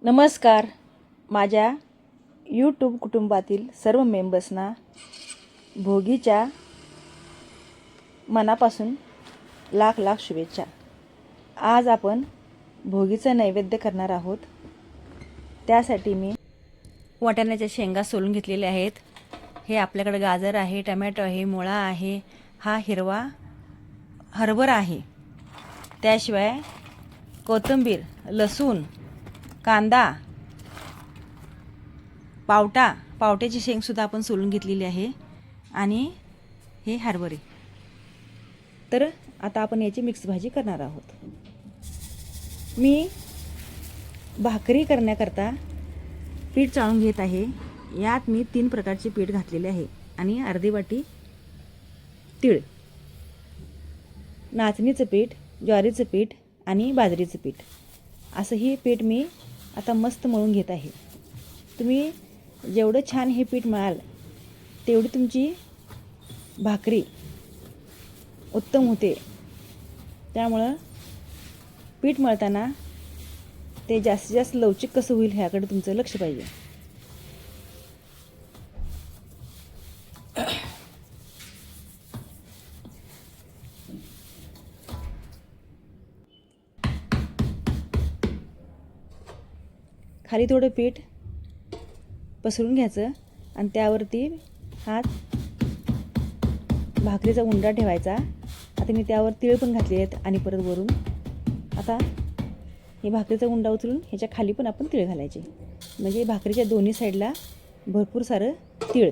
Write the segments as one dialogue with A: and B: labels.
A: नमस्कार. माझ्या यूट्यूब कुटुंबातील सर्व मेंबर्सना भोगीच्या मनापासून लाख लाख शुभेच्छा. आज आपण भोगीचं नैवेद्य करणार आहोत. त्यासाठी मी वाटाण्याच्या शेंगा सोलून घेतलेल्या आहेत. हे आपल्याकडे गाजर आहे, टमॅटो आहे, मुळा आहे, हा हिरवा हरभरा आहे. त्याशिवाय कोथिंबीर, लसूण, कांदा, पावट्याची शेंगसुद्धा आपण सोलून घेतलेली आहे आणि हे हरभरे. तर आता आपण याची मिक्स भाजी करणार आहोत. मी भाकरी करण्याकरता पीठ चाळून घेत आहे. यात मी 3 प्रकारचे पीठ घातलेले आहे आणि अर्धी वाटी तीळ, नाचणीचं पीठ, ज्वारीचं पीठ आणि बाजरीचं पीठ असं ही पीठ मी आता मस्त मळून घेत आहे. तुम्ही जेवढं छान हे पीठ मळाल तेवढी तुमची भाकरी उत्तम होते. त्यामुळं पीठ मळताना ते जास्तीत जास्त लवचिक कसं होईल ह्याकडे तुमचं लक्ष पाहिजे. खाली थोडं पीठ पसरून घ्यायचं आणि त्यावरती हात भाकरीचा उंडा ठेवायचा. आता मी त्यावर तीळ पण घातले आहेत आणि परत वरून आता हे भाकरीचा उंडा उचलून ह्याच्या खाली पण आपण तीळ घालायचे. म्हणजे भाकरीच्या दोन्ही साईडला भरपूर सारं तीळ.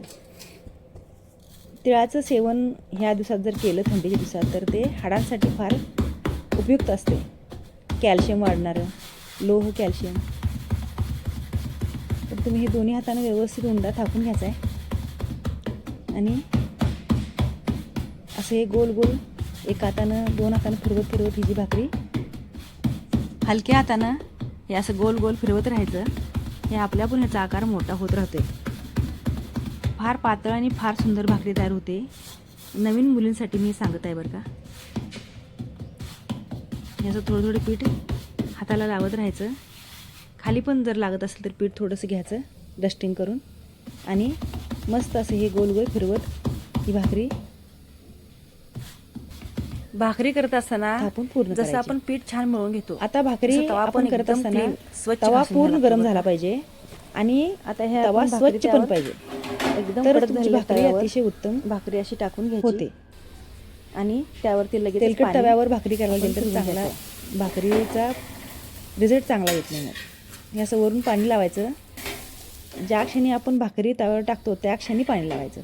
A: तिळाचं सेवन ह्या दिवसात जर केलं, थंडीच्या दिवसात, तर ते हाडांसाठी फार उपयुक्त असते. कॅल्शियम वाढणारं, लोह कॅल्शियम. तर तुम्ही हे दोन्ही हाताने व्यवस्थित उंडा थापून घ्यायचा आहे आणि असं हे गोल गोल एक हातानं 2 हातानं फिरवत ही जी भाकरी हलक्या हातानं हे असं गोल गोल फिरवत राहायचं. हे आपल्या पण ह्याचा आकार मोठा होत राहतोय. फार पातळ आणि फार सुंदर भाकरी तयार होते. नवीन मुलींसाठी मी सांगत आहे बरं का. ह्याचं थोडं थोडं पीठ हाताला लावत राहायचं. खाली पण जर लागत असेल तर पीठ थोडंसं घ्यायचं डस्टिंग करून आणि मस्त असं हे गोल गोल फिरवत ही भाकरी करत असताना जसं आपण पीठ छान मळून घेतो. आता भाकरी आपण करत असताना तवा पूर्ण गरम झाला पाहिजे आणि आता ह्या तवा स्वच्छ पण पाहिजे. एकदम तर तुमची भाकरी अतिशय उत्तम भाकरी अशी टाकून घ्यायची होते. आणि त्यावरती लगेच तेलकट तव्यावर भाकरी करायला गेलं तर चांगला भाकरीचा रिझल्ट चांगला येत नाही. हे असं वरून पाणी लावायचं. ज्या क्षणी आपण भाकरी तव्यावर टाकतो त्या क्षणी पाणी लावायचं.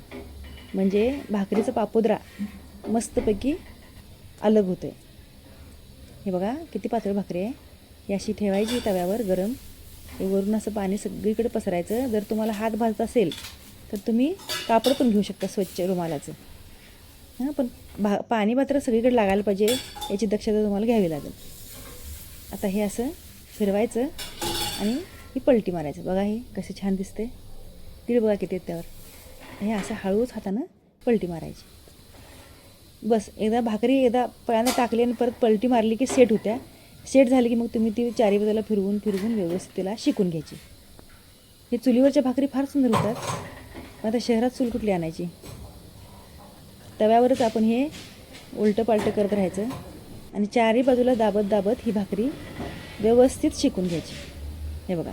A: म्हणजे भाकरीचा पापुद्रा मस्तपैकी अलग होते. हे बघा किती पातळ भाकरी आहे. ही अशी ठेवायची तव्यावर गरम. हे वरून असं पाणी सगळीकडे पसरायचं. जर तुम्हाला हात भाजत असेल तर तुम्ही कापड पण घेऊ शकता स्वच्छ रुमालाचं. हां, पण पाणी मात्र सगळीकडे लागायला पाहिजे याची दक्षता तुम्हाला घ्यावी लागेल. आता हे असं फिरवायचं आणि ही पलटी मारायचं. बघा हे कसे छान दिसते. तीळ बघा किती आहेत त्यावर. हे असं हळूच हातानं पलटी मारायची. बस एकदा पहिल्यांदा टाकली आणि परत पलटी मारली की सेट होत्या. सेट झाली की मग तुम्ही ती चारी बाजूला फिरवून व्यवस्थित तिला शिकून घ्यायची. हे चुलीवरच्या भाकरी फार सुंदर होतात. आता शहरात चूल कुठली आणायची. तव्यावरच आपण हे उलटं पालटं करत राहायचं आणि चारी बाजूला दाबत ही भाकरी व्यवस्थित शिकून घ्यायची. हे बघा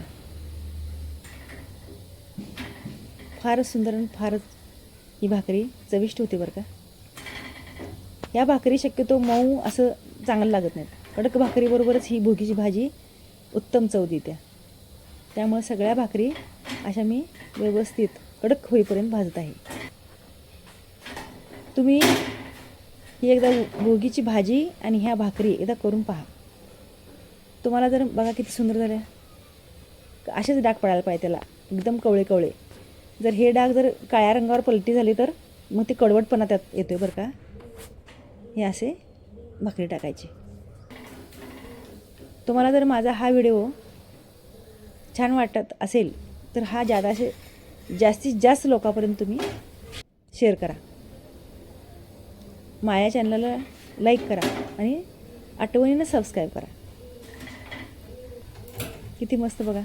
A: फारच सुंदर आणि फारच ही भाकरी चविष्ट होते बरं का. या भाकरी शक्यतो मऊ असं चांगलं लागत नाहीत. कडक भाकरीबरोबरच ही भोगीची भाजी उत्तम चव देते. त्यामुळे सगळ्या भाकरी अशा मी व्यवस्थित कडक होईपर्यंत भाजत आहे. तुम्ही ही एकदा भोगीची भाजी आणि ह्या भाकरी एकदा करून पहा. तुम्हाला जर बघा किती सुंदर झाल्या. असेच डाग पडायला पाहिजे त्याला, एकदम कवळे कवळे. जर हे डाग जर काळ्या रंगावर पलटी झाली तर मग ते कडवटपणा त्यात येतोय बरं का. हे असे भाकरी टाकायची. तुम्हाला जर माझा हा व्हिडिओ छान वाटत असेल तर हा जास्तीत जास्त लोकांपर्यंत तुम्ही शेअर करा. माझ्या चॅनलला लाईक करा आणि आठवणीनं सबस्क्राईब करा. किती मस्त बघा.